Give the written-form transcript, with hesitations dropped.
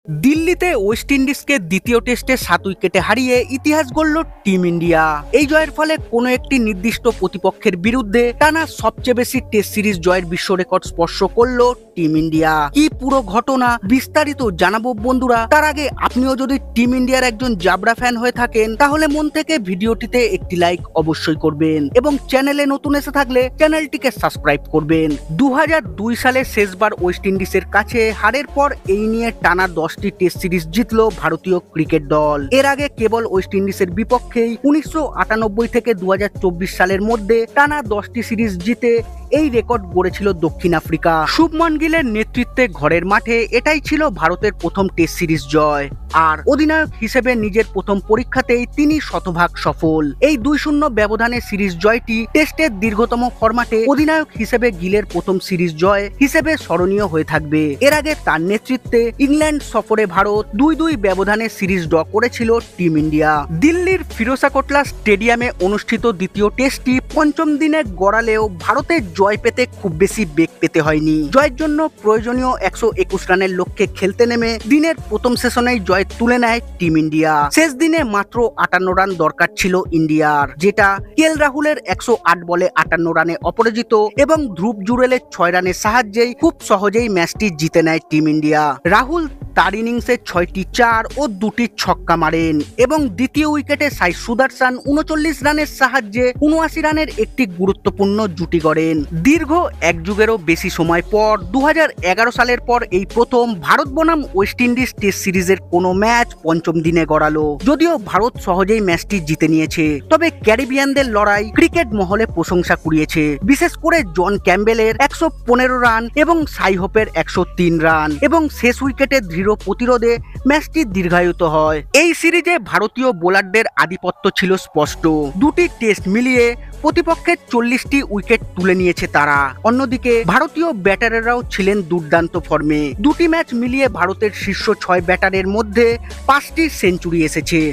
দিল্লিতে ওয়েস্ট ইন্ডিজকে দ্বিতীয় টেস্টে 7 উইকেটে হারিয়ে ইতিহাস গড়ল টিম ইন্ডিয়া। এই জয়ের ফলে কোনো একটি নির্দিষ্ট প্রতিপক্ষের বিরুদ্ধে টানা সবচেয়ে বেশি টেস্ট সিরিজ জয়ের বিশ্ব রেকর্ড স্পর্শ করল টিম ইন্ডিয়া। কি পুরো ঘটনা বিস্তারিত জানাবো বন্ধুরা। তার আগে আপনিও যদি টিম ইন্ডিয়ার একজন জাবরা ফ্যান হয়ে থাকেন তাহলে মন থেকে ভিডিওটিতে একটি লাইক অবশ্যই করবেন এবং চ্যানেলে নতুন এসে থাকলে চ্যানেলটিকে সাবস্ক্রাইব করবেন। 2002 সালে শেষবার ওয়েস্ট ইন্ডিজের কাছে হারের পর এই নিয়ে টানা 10টি টেস্ট সিরিজ জিতল ভারতীয় ক্রিকেট দল। এর আগে কেবল ওয়েস্ট ইন্ডিজের বিপক্ষেই 1998 থেকে 2024 সালের মধ্যে টানা 10টি সিরিজ জিতে এই রেকর্ড গড়েছিল দক্ষিণ আফ্রিকা। শুভমন গিলের নেতৃত্বে ঘরের মাঠে এটাই ছিল ভারতের প্রথম টেস্ট সিরিজ জয়, আর অধিনায়ক হিসেবে নিজের প্রথম পরীক্ষাতেই তিনি শতভাগ সফল। এই 2-0 ব্যবধানে সিরিজ জয়টি টেস্টের দীর্ঘতম ফরম্যাটে অধিনায়ক হিসেবে গিলের প্রথম সিরিজ জয় হিসেবে স্মরণীয় হয়ে থাকবে। এর আগে তার নেতৃত্বে ইংল্যান্ড সফরে ভারত 2-2 ব্যবধানে সিরিজ ড্র করেছিল টিম ইন্ডিয়া। দিল্লির ফিরোজা কোটলা স্টেডিয়ামে অনুষ্ঠিত দ্বিতীয় টেস্টটি পঞ্চম দিনে গড়ালেও ভারতের জয় পেতে খুব বেশি বেগ পেতে হয়নি। জয়ের জন্য প্রয়োজনীয় 121 রানের লক্ষ্যে খেলতে নেমে দিনের প্রথম সেশনেই জয় তুলে নেয় টিম ইন্ডিয়া। শেষ দিনে মাত্র 58 রান দরকার ছিল ইন্ডিয়ার, যেটা কেএল রাহুলের 108 বলে 58 রানে অপরাজিত এবং ধ্রুব জুরেলের 6 রানের সাহায্যেই খুব সহজেই ম্যাচটি জিতে নেয় টিম ইন্ডিয়া। রাহুল তার ইনিংসে 6টি 4 ও 2টি ছক্কা মারেন এবং দ্বিতীয় উইকেটে সাই সুদর্শন 39 রানের সাহায্যে 79 রানের একটি গুরুত্বপূর্ণ জুটি গড়েন। দীর্ঘ এক যুগেরও বেশি সময় পর 2011 সালের পর এই প্রথম ভারত বনাম ওয়েস্ট ইন্ডিজ টেস্ট সিরিজের কোনো ম্যাচ পঞ্চম দিনে গড়ালো। যদিও ভারত সহজেই ম্যাচটি জিতে নিয়েছে, তবে ক্যারিবিয়ানদের লড়াই ক্রিকেট মহলে প্রশংসা কুড়িয়েছে, বিশেষ করে জন ক্যাম্বেলের 115 রান এবং সাই হোপের 103 রান এবং শেষ উইকেটে দৃঢ় প্রতিরোধে ম্যাচটি দীর্ঘায়িত হয়। এই সিরিজে ভারতীয় বোলারদের আধিপত্য ছিল স্পষ্ট। দুটি টেস্ট মিলিয়ে প্রতিপক্ষের 40টি উইকেট তুলে নিয়েছে তারা। অন্যদিকে ভারতীয় ব্যাটারেরাও ছিলেন দুর্দান্ত ফর্মে। দুটি ম্যাচ মিলিয়ে ভারতের শীর্ষ 6 ব্যাটারের মধ্যে 5টি সেঞ্চুরি এসেছে।